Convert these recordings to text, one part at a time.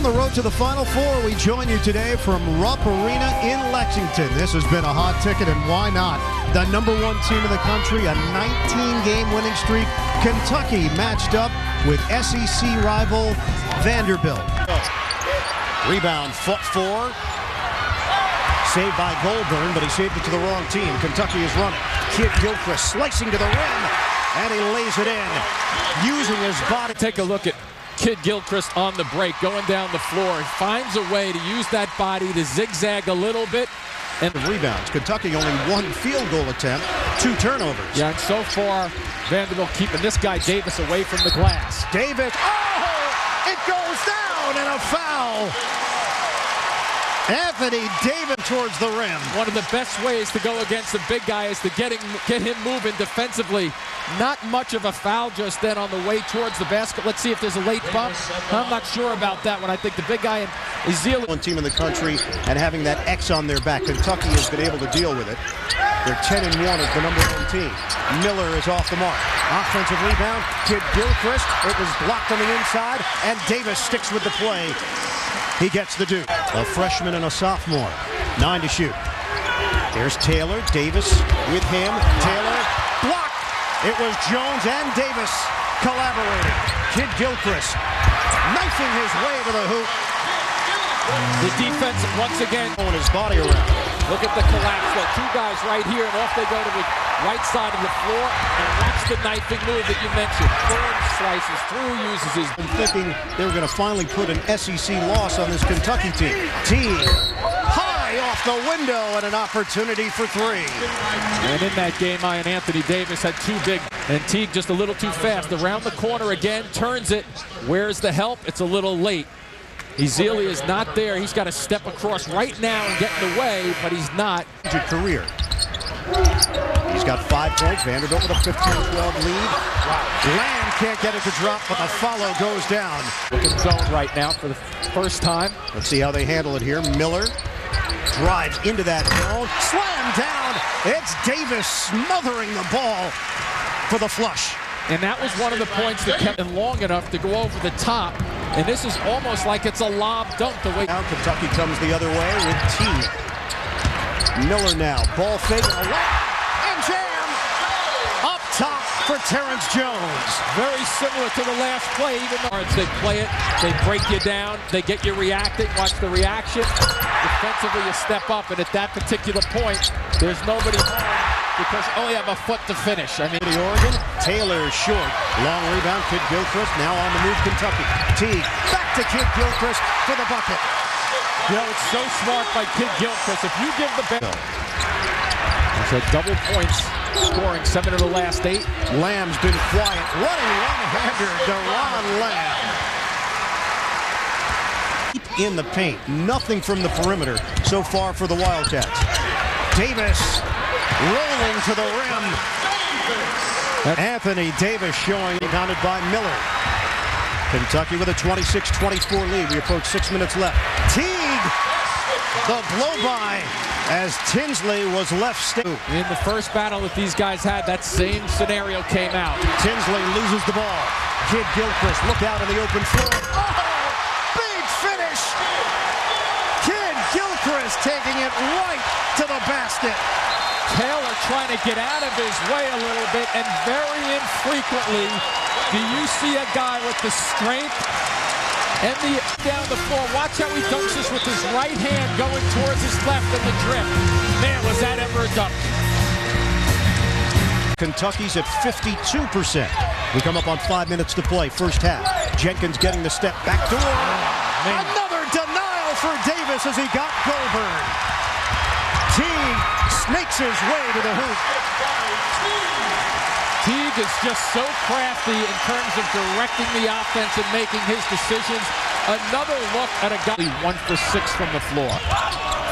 the road to the Final Four, we join you today from Rupp Arena in Lexington. This has been a hot ticket, and why not? The #1 team in the country, a 19-game winning streak. Kentucky matched up with SEC rival Vanderbilt. Rebound, fought for. Saved by Goldburn, but he saved it to the wrong team. Kentucky is running. Kidd-Gilchrist slicing to the rim, and he lays it in, using his body. Take a look at Kidd-Gilchrist on the break, going down the floor. He finds a way to use that body to zigzag a little bit. And rebounds. Kentucky only 1 field goal attempt, 2 turnovers. Yeah, and so far, Vanderbilt keeping this guy Davis away from the glass. Davis, oh, it goes down, and a foul. Anthony Davis towards the rim. One of the best ways to go against the big guy is to get him moving defensively. Not much of a foul just then on the way towards the basket. Let's see if there's a late bump. I'm not sure about that one. I think the big guy in Ezeli. One team in the country, and having that X on their back. Kentucky has been able to deal with it. They're 10-1 as the #1 team. Miller is off the mark. Offensive rebound. Kidd-Gilchrist. It was blocked on the inside, and Davis sticks with the play. He gets the deuce. A freshman and a sophomore. 9 to shoot. There's Taylor. Davis with him. Taylor blocked. It was Jones and Davis collaborating. Kidd-Gilchrist knifing his way to the hoop. The defense once again throwing his body around. Look at the collapse. Got 2 guys right here, and off they go to the right side of the floor. And watch the knifing move that you mentioned. Burns slices through, uses his. I'm thinking they were going to finally put an SEC loss on this Kentucky team. Teague high off the window, and an opportunity for 3. And in that game, Anthony Davis had 2 big, and Teague just a little too fast. Around the corner again, turns it. Where's the help? It's a little late. Ezeli is not there. He's got to step across right now and get in the way, but he's not. Career. He's got 5 points. Vanderbilt with a 15-12 lead. Lamb can't get it to drop, but the follow goes down. Looking zone right now for the first time. Let's see how they handle it here. Miller drives into that zone. Slam down. It's Davis smothering the ball for the flush. And that was one of the points that kept him long enough to go over the top. And this is almost like it's a lob dunk the way. Now Kentucky comes the other way with Teague. Miller now, ball fake, and a layup, and jam! Up top for Terrence Jones. Very similar to the last play, even though they play it, they break you down, they get you reacting, watch the reaction. Defensively, you step up, and at that particular point, there's nobody home because you only have a foot to finish. I mean, the Oregon, Taylor short. Long rebound, Kidd-Gilchrist, now on the move, Kentucky. Teague, back to Kidd-Gilchrist for the bucket. You know, it's so smart by Kidd-Gilchrist. If you give the ball. He's had double points, scoring 7 of the last 8. Lamb's been quiet. Running one-hander, Deron Lamb. In the paint, nothing from the perimeter so far for the Wildcats. Davis rolling to the rim. Anthony Davis showing, rebounded by Miller. Kentucky with a 26-24 lead. We approach 6 minutes left. Teague, the blow-by as Tinsley was left. In the first battle that these guys had, that same scenario came out. Tinsley loses the ball. Kidd-Gilchrist, look out on the open floor. Oh, big finish! Kidd-Gilchrist taking it right to the basket. Taylor trying to get out of his way a little bit, and very infrequently do you see a guy with the strength and the down the floor. Watch how he dunks this with his right hand going towards his left in the drip. Man, was that ever a dunk. Kentucky's at 52%. We come up on 5 minutes to play, first half. Jenkins getting the step back door. Another denial for Davis as he got Goldburn. Teague snakes his way to the hoop. Teague is just so crafty in terms of directing the offense and making his decisions. Another look at a guy 1 for 6 from the floor.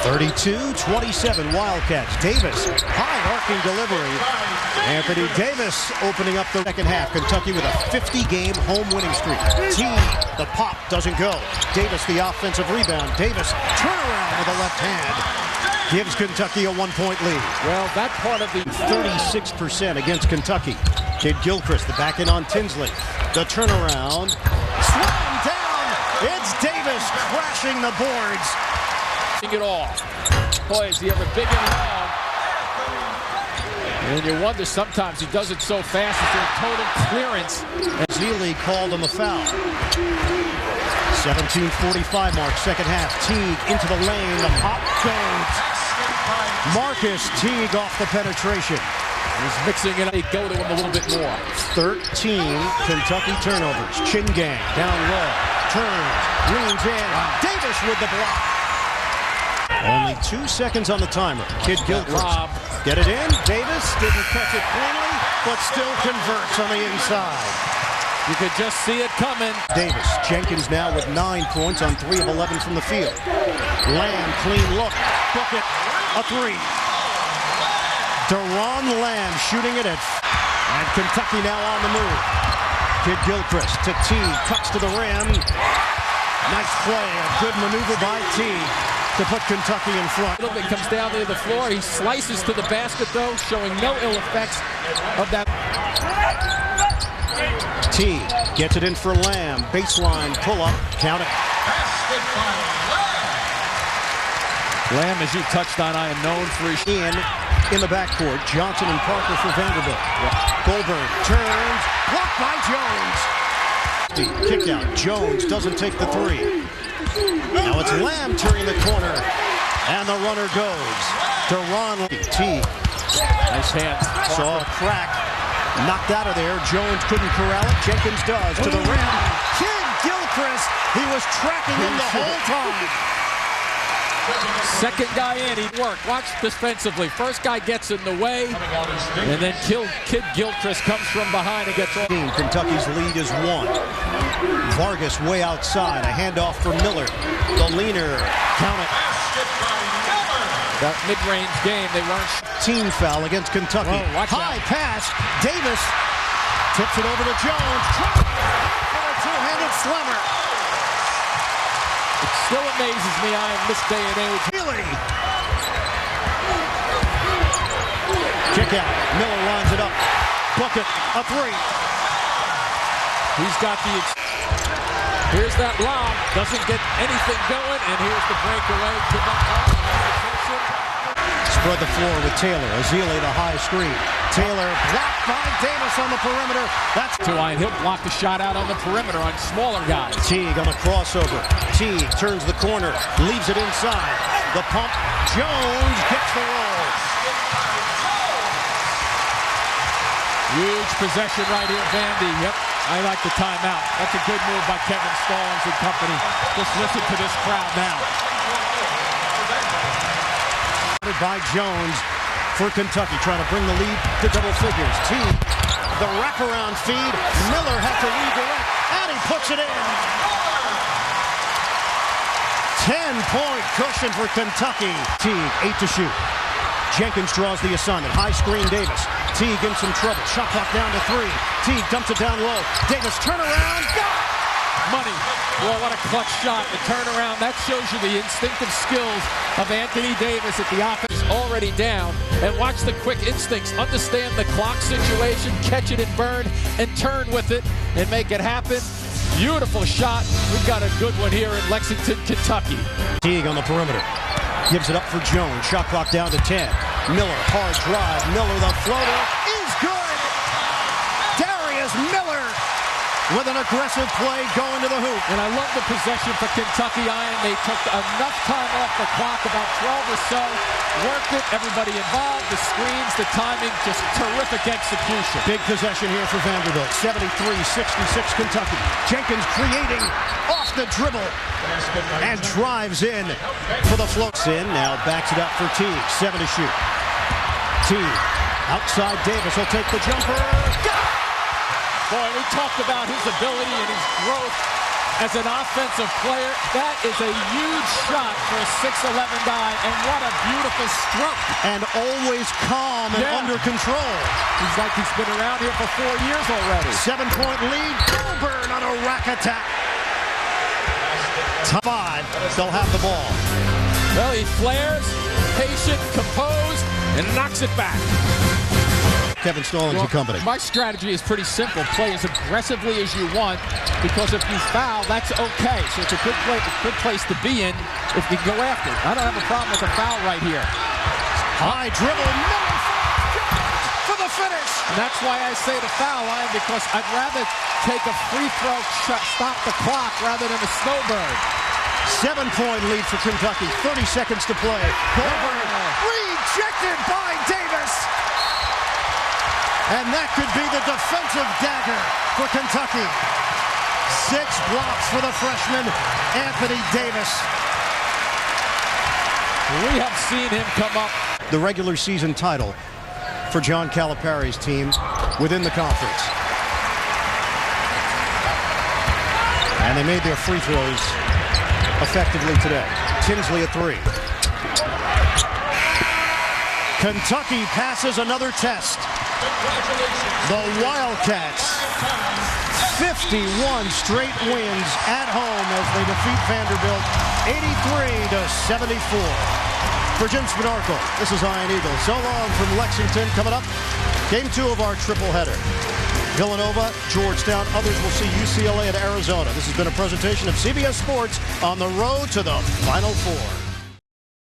32-27 Wildcats. Davis, high arcing delivery. Anthony Davis opening up the second half. Kentucky with a 50-game home winning streak. Teague, the pop doesn't go. Davis, the offensive rebound. Davis, turnaround with a left hand. Gives Kentucky a 1-point lead. Well, that part of the 36% against Kentucky. Kidd-Gilchrist, the back in on Tinsley. The turnaround. Slam down. It's Davis. the boards. It all. Boy, is he ever big and long. And you wonder sometimes he does it so fast. It's a total clearance. Zealy called him a foul. 17:45 mark, second half. Teague into the lane. The pop goes. Marcus Teague off the penetration. He's mixing it up. They go to him a little bit more. 13 Kentucky turnovers. Chingang down low. Turns. Leans in. Davis with the block. Only 2 seconds on the timer. Kid Gilchrist. Get it in. Davis didn't catch it cleanly, but still converts on the inside. You could just see it coming. Davis. Jenkins now with 9 points on 3 of 11 from the field. Lamb, clean look. Book it. A 3. Deron Lamb shooting it at. And Kentucky now on the move. Kid Gilchrist to Teague. Cuts to the rim. Nice play. A good maneuver by Teague to put Kentucky in front. A little bit comes down near the floor. He slices to the basket, though, showing no ill effects of that. Teague gets it in for Lamb. Baseline pull-up. Count it. Lamb, as you touched on, I am known for his... In the backcourt, Johnson and Parker for Vanderbilt. Goldberg turns. Blocked by Jones. Kick out. Jones doesn't take the 3. Now it's Lamb turning the corner. And the runner goes. Deron Teague. Nice hand. Saw a crack. Knocked out of there. Jones couldn't corral it. Jenkins does. To the rim. Kid Gilchrist. He was tracking him the whole time. Second guy in, he worked. Watch defensively. First guy gets in the way, and then Kid Gilchrist comes from behind and gets off. Kentucky's lead is 1. Vargas way outside. A handoff for Miller. The leaner. Count it. That mid-range game, they weren't. Team foul against Kentucky. Whoa, high pass. Davis tips it over to Jones. For a two-handed slammer. It still amazes me in this day and age. Really? Kick out. Miller lines it up. Bucket. A 3. He's got the... Here's that lob. Doesn't get anything going. And here's the breakaway. Spread the floor with Taylor. Ezeli the high screen. Taylor blocked by Davis on the perimeter. That's and he'll block the shot out on the perimeter on smaller guys. Teague on the crossover. Teague turns the corner, leaves it inside. The pump. Jones gets the roll. Huge possession right here, Vandy. Yep, I like the timeout. That's a good move by Kevin Stallings and company. Just listen to this crowd now. By Jones for Kentucky, trying to bring the lead to double figures. Teague, the wraparound feed. Miller had to redirect, and he puts it in. 10-point cushion for Kentucky. Teague, 8 to shoot. Jenkins draws the assignment. High screen Davis. Teague in some trouble. Shot clock down to 3. Teague dumps it down low. Davis turnaround. Got it! Money. Well, what a clutch shot. The turnaround. That shows you the instinctive skills of Anthony Davis at the offense. Already down. And watch the quick instincts. Understand the clock situation. Catch it and burn. And turn with it. And make it happen. Beautiful shot. We've got a good one here in Lexington, Kentucky. Teague on the perimeter. Gives it up for Jones. Shot clock down to 10. Miller, hard drive. Miller, the floater is good. Darius Miller with an aggressive play going to the hoop. And I love the possession for Kentucky Iron. They took enough time off the clock, about 12 or so. Worked it, everybody involved, the screens, the timing, just terrific execution. Big possession here for Vanderbilt. 73-66 Kentucky. Jenkins creating off the dribble and drives in for the float. In now backs it up for Teague. 7 to shoot. Teague outside Davis will take the jumper. Got it! Boy, we talked about his ability and his growth as an offensive player. That is a huge shot for a 6'11 guy, and what a beautiful stroke. And always calm and under control. He's like he's been around here for 4 years already. 7-point lead. Goldberg on a rack attack. Top 5, they'll have the ball. Well, he flares, patient, composed, and knocks it back. Kevin Stallings and company. My strategy is pretty simple. Play as aggressively as you want, because if you foul, that's okay. So it's a good place to be in if you go after it. I don't have a problem with a foul right here. High dribble, Miller for the finish. And that's why I say the foul line, because I'd rather take a free throw shot, stop the clock, rather than a snowbird. 7-point lead for Kentucky. 30 seconds to play. Colbert rejected by Davis. And that could be the defensive dagger for Kentucky. 6 blocks for the freshman, Anthony Davis. We have seen him come up. The regular season title for John Calipari's team within the conference. And they made their free throws effectively today. Tinsley at 3. Kentucky passes another test. The Wildcats, 51 straight wins at home as they defeat Vanderbilt 83-74. For Jim Spanarkel, this is Ian Eagle. So long from Lexington. Coming up, game 2 of our triple header. Villanova, Georgetown. Others will see UCLA and Arizona. This has been a presentation of CBS Sports on the road to the Final Four.